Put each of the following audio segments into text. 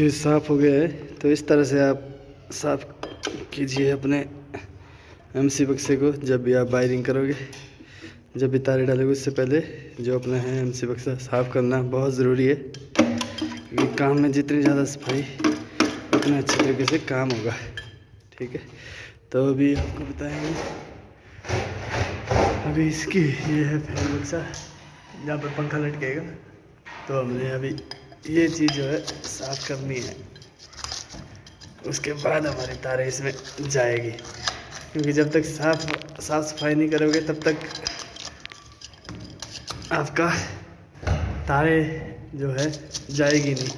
ये साफ़ हो गया है। तो इस तरह से आप साफ़ कीजिए अपने एमसी बक्से को जब भी आप वायरिंग करोगे, जब भी तारे डालोगे उससे पहले जो अपना है एमसी बक्सा साफ़ करना बहुत ज़रूरी है, क्योंकि काम में जितनी ज़्यादा सफाई उतने अच्छे तरीके से काम होगा। ठीक है, तो अभी आपको बताएंगे, अभी इसकी ये है फैन बक्सा जहाँ पर पंखा लटकेगा। तो हमने अभी ये चीज़ जो है साफ़ करनी है, उसके बाद हमारी तारे इसमें जाएगी, क्योंकि जब तक साफ़ सफाई नहीं करोगे तब तक आपका तारे जो है जाएगी नहीं।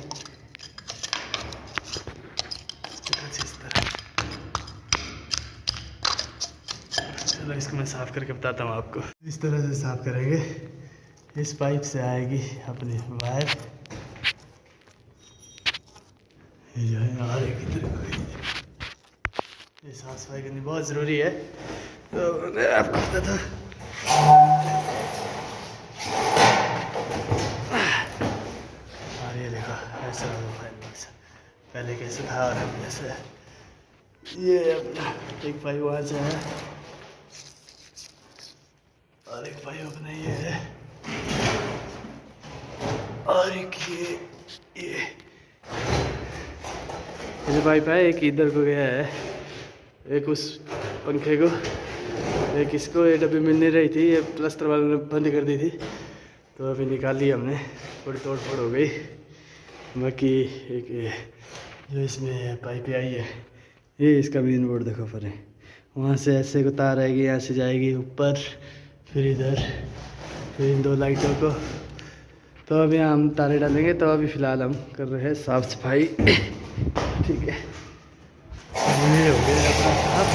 इस तरह चलो इसको मैं साफ़ करके बताता हूँ आपको। इस तरह से साफ़ करेंगे, इस पाइप से आएगी अपनी वायर, ये जो है आगे की तरफ। ये साफ सफाई करनी बहुत ज़रूरी है, तो मैं आपको बताता था। और ये देखो ऐसा पहले कैसे था और अब कैसे है। ये अपना एक पाइप वहाँ से है और एक पाइप अपना ये है, और एक ये जो पाइप है एक इधर को गया है, एक उस पंखे को, एक इसको। ये डब्बी मिल नहीं रही थी, ये प्लास्टर वाले ने बंद कर दी थी, तो अभी निकाल ली हमने, थोड़ी तोड़ फोड़ हो गई। बाकी एक जो इसमें पाइप आई है, ये इसका मेन बोर्ड देखो पर है, वहाँ से ऐसे को तार आएगी, यहाँ से जाएगी ऊपर, फिर इधर, फिर इन दो लाइटों को। तो अभी हम तारे डालेंगे, तो अभी फ़िलहाल हम कर रहे हैं साफ़ सफाई। ठीक है, ये हो गया अपना साफ,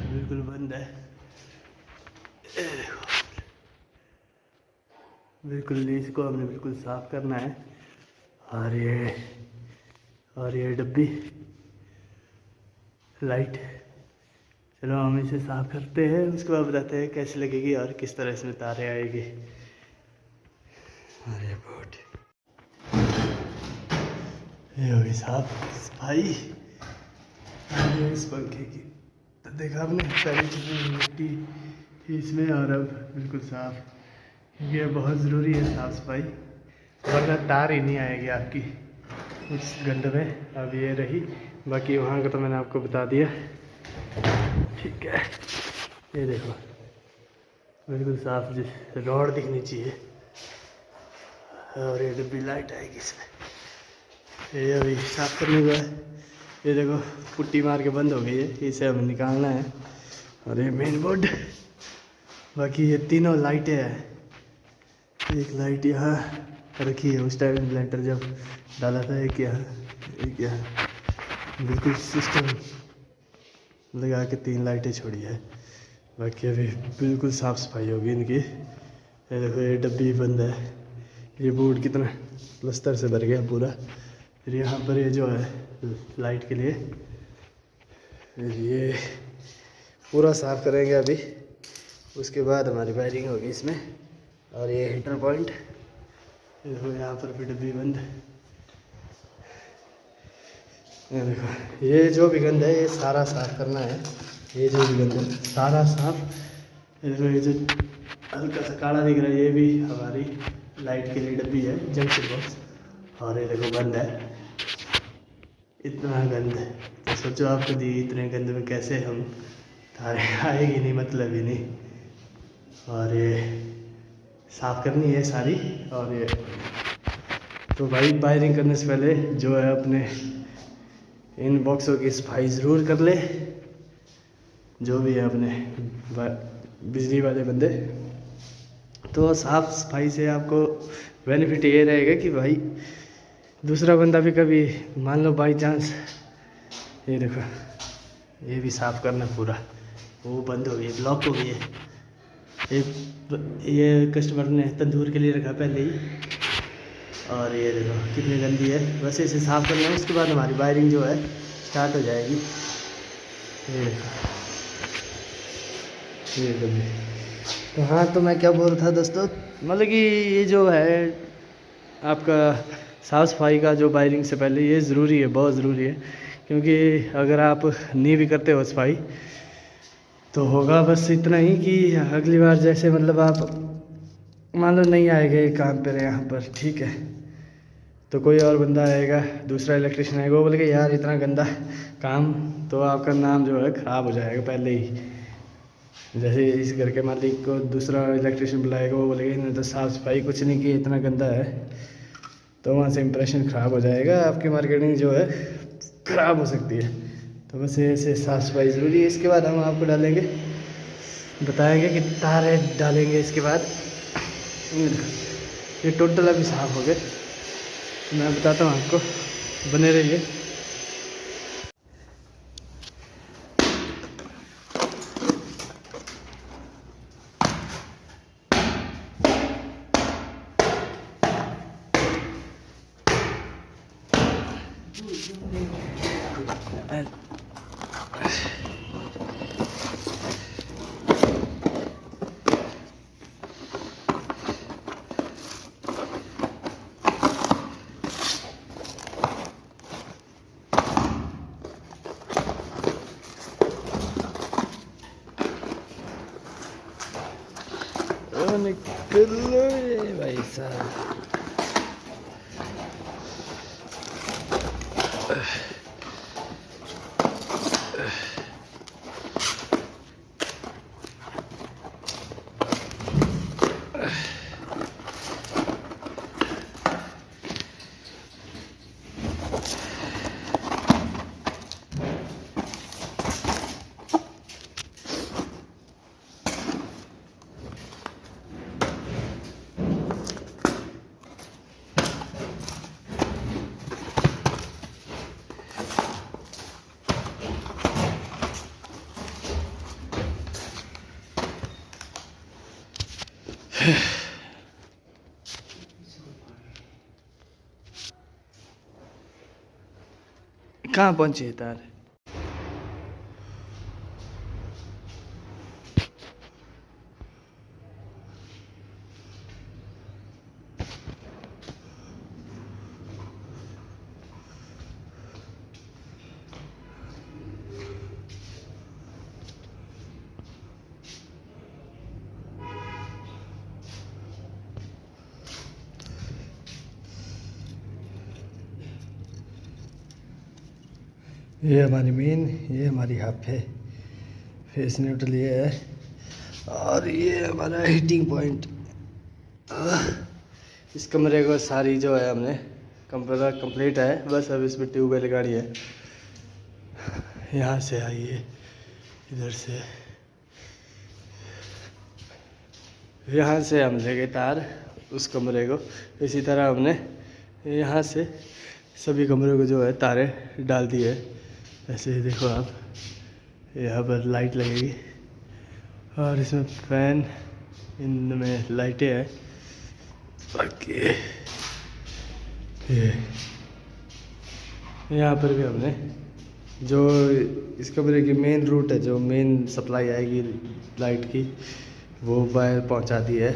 बिल्कुल बंद है, ये देखो बिल्कुल इसको हमने बिल्कुल साफ़ करना है। और ये डब्बी लाइट, चलो हम इसे साफ़ करते हैं, उसके बाद बताते हैं कैसे लगेगी और किस तरह इसमें तारे आएगी। अरे बहुत ये होगी साफ सफाई इस पंखे की। तो देखा आपने पहले चीज़ मिट्टी थी इसमें, और अब बिल्कुल साफ, क्योंकि ये बहुत ज़रूरी है साफ़ सफाई, वरना तार ही नहीं आएगी आपकी उस गंद में। अब ये रही, बाकी वहाँ का तो मैंने आपको बता दिया। ठीक है, ये देखो बिल्कुल साफ, जिस रॉड दिखनी चाहिए, और ये डब्बी लाइट आएगी इसमें। ये अभी साफ़ करने को है, ये देखो पुट्टी मार के बंद हो गई है, इसे हमें निकालना है। और ये मेन बोर्ड, बाकी ये तीनों लाइटें हैं। एक लाइट यहाँ रखी है, उस टाइम ब्लेंडर जब डाला था, एक यहाँ बिल्कुल सिस्टम लगा के 3 लाइटें छोड़ी है। बाकी अभी बिल्कुल साफ़ सफाई होगी इनकी। ये देखो ये डब्बी बंद है, ये बोर्ड कितना प्लास्टर से भर गया पूरा। फिर यहाँ पर ये जो है लाइट के लिए, ये पूरा साफ़ करेंगे अभी, उसके बाद हमारी वायरिंग होगी इसमें। और ये हीटर पॉइंट, देखो यहाँ पर भी डब्बी बंद। ये देखो ये जो भी गंद है ये सारा साफ़ करना है, ये जो भी गंद है सारा साफ़। ये देखो ये जो हल्का सा काला दिख रहा है, ये भी हमारी लाइट के लिए डब्बी है, जंक्शन बॉक्स। और ये देखो बंद है, इतना गंद है, तो सोचो आपको दी इतने गंद में कैसे हम तारे आएगी नहीं, मतलब ही नहीं। और ये साफ़ करनी है सारी। और ये तो भाई वायरिंग करने से पहले जो है अपने इन बॉक्सों की सफाई ज़रूर कर ले, जो भी है अपने बिजली वाले बंदे। तो साफ़ सफाई से आपको बेनिफिट ये रहेगा कि भाई दूसरा बंदा भी कभी मान लो बाई चांस, ये देखो ये भी साफ़ करना पूरा, वो बंद हो गई, ब्लॉक हो गई है। ये कस्टमर ने तंदूर के लिए रखा पहले ही, और ये देखो कितनी गंदी है। बस इसे साफ़ करना है, उसके बाद हमारी वायरिंग जो है स्टार्ट हो जाएगी। ये गंदी। तो हाँ, तो मैं क्या बोल रहा था दोस्तों, मतलब कि ये जो है आपका साफ़ सफाई का जो वायरिंग से पहले ये ज़रूरी है, बहुत ज़रूरी है, क्योंकि अगर आप नहीं भी करते हो सफाई तो होगा बस इतना ही कि अगली बार जैसे मतलब आप मान लो नहीं आएगा काम पर यहाँ पर, ठीक है, तो कोई और बंदा आएगा, दूसरा इलेक्ट्रिशियन आएगा, वो बोलेगा यार इतना गंदा काम, तो आपका नाम जो है ख़राब हो जाएगा पहले ही। जैसे इस घर के मालिक को दूसरा इलेक्ट्रिशियन बुलाएगा, वो बोलेगा इन्होंने तो साफ़ सफाई कुछ नहीं की, इतना गंदा है, तो वहाँ से इंप्रेशन ख़राब हो जाएगा, आपकी मार्केटिंग जो है ख़राब हो सकती है। तो बस ऐसे साफ़ सफाई ज़रूरी है। इसके बाद हम आपको डालेंगे, बताएंगे कि तारे डालेंगे। इसके बाद ये टोटल अभी साफ़ हो गए, मैं बताता हूँ आपको, बने रहिए। निकल भाई साहब, कहाँ पहुँची तार? ये हमारी मेन, ये हमारी हाफ है, फेस न्यूट्रल ये है, और ये हमारा हीटिंग पॉइंट। इस कमरे को सारी जो है हमने कंप्लीट है, बस अब इसमें ट्यूबवेल लगानी है। यहाँ से आइए, इधर से, यहाँ से हम ले गए तार उस कमरे को, इसी तरह हमने यहाँ से सभी कमरों को जो है तारे डाल दी है। ऐसे ही देखो आप, यहाँ पर लाइट लगेगी और इसमें फैन, इनमें लाइटें हैं। बाकी ये यहाँ पर भी हमने जो इस कमरे की मेन रूट है, जो मेन सप्लाई आएगी लाइट की, वो वायर पहुँचा दी है।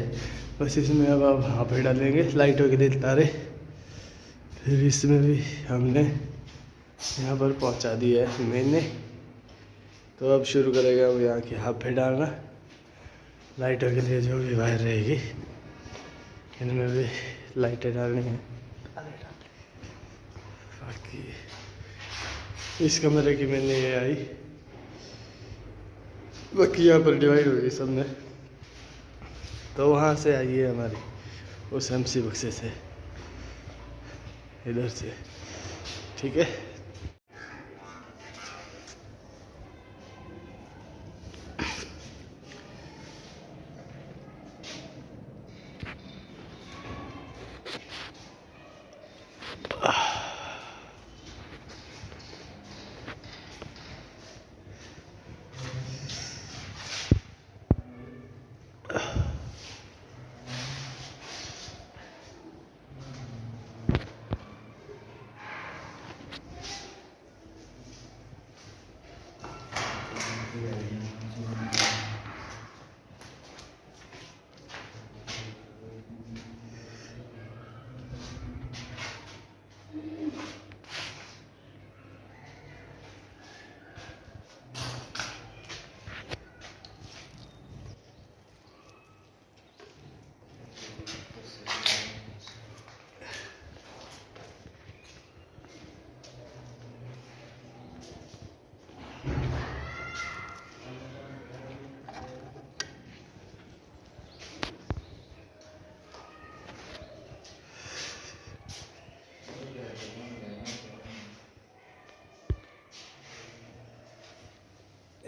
बस इसमें अब आप वहाँ पर डालेंगे लाइटों के लिए तारे। फिर इसमें भी हमने यहाँ पर पहुँचा दी है मेन ने। तो अब शुरू करेगा वो यहाँ की हाफ पे डालना, लाइटों के लिए जो भी वायर रहेगी इनमें भी लाइटें डालनी है। बाकी इस कमरे की मैंने ये आई, बाकी यहाँ पर डिवाइड होगी सब में। तो वहाँ से आई है हमारी उस MC बक्से से, इधर से, ठीक है।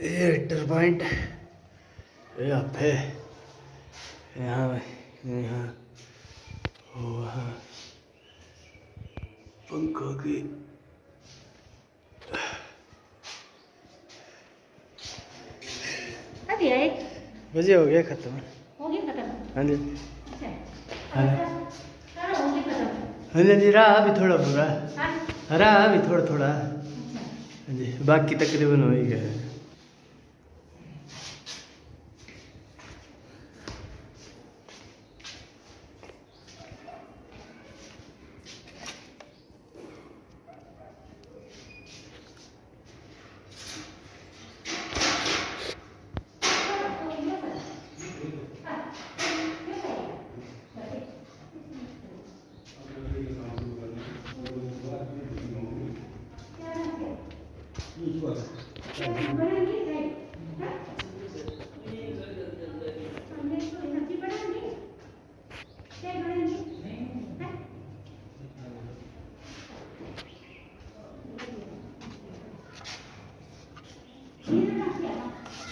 ये हीटर पॉइंट यहाँ पे, यहाँ यहाँ वहाँ पंखों की बजे हो गया खत्म। हाँ जी हाँ जी, रहा अभी थोड़ा पूरा, रहा अभी थोड़ा थोड़ा। हाँ जी, बाकी तकरीबन हो ही गया है।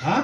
हाँ?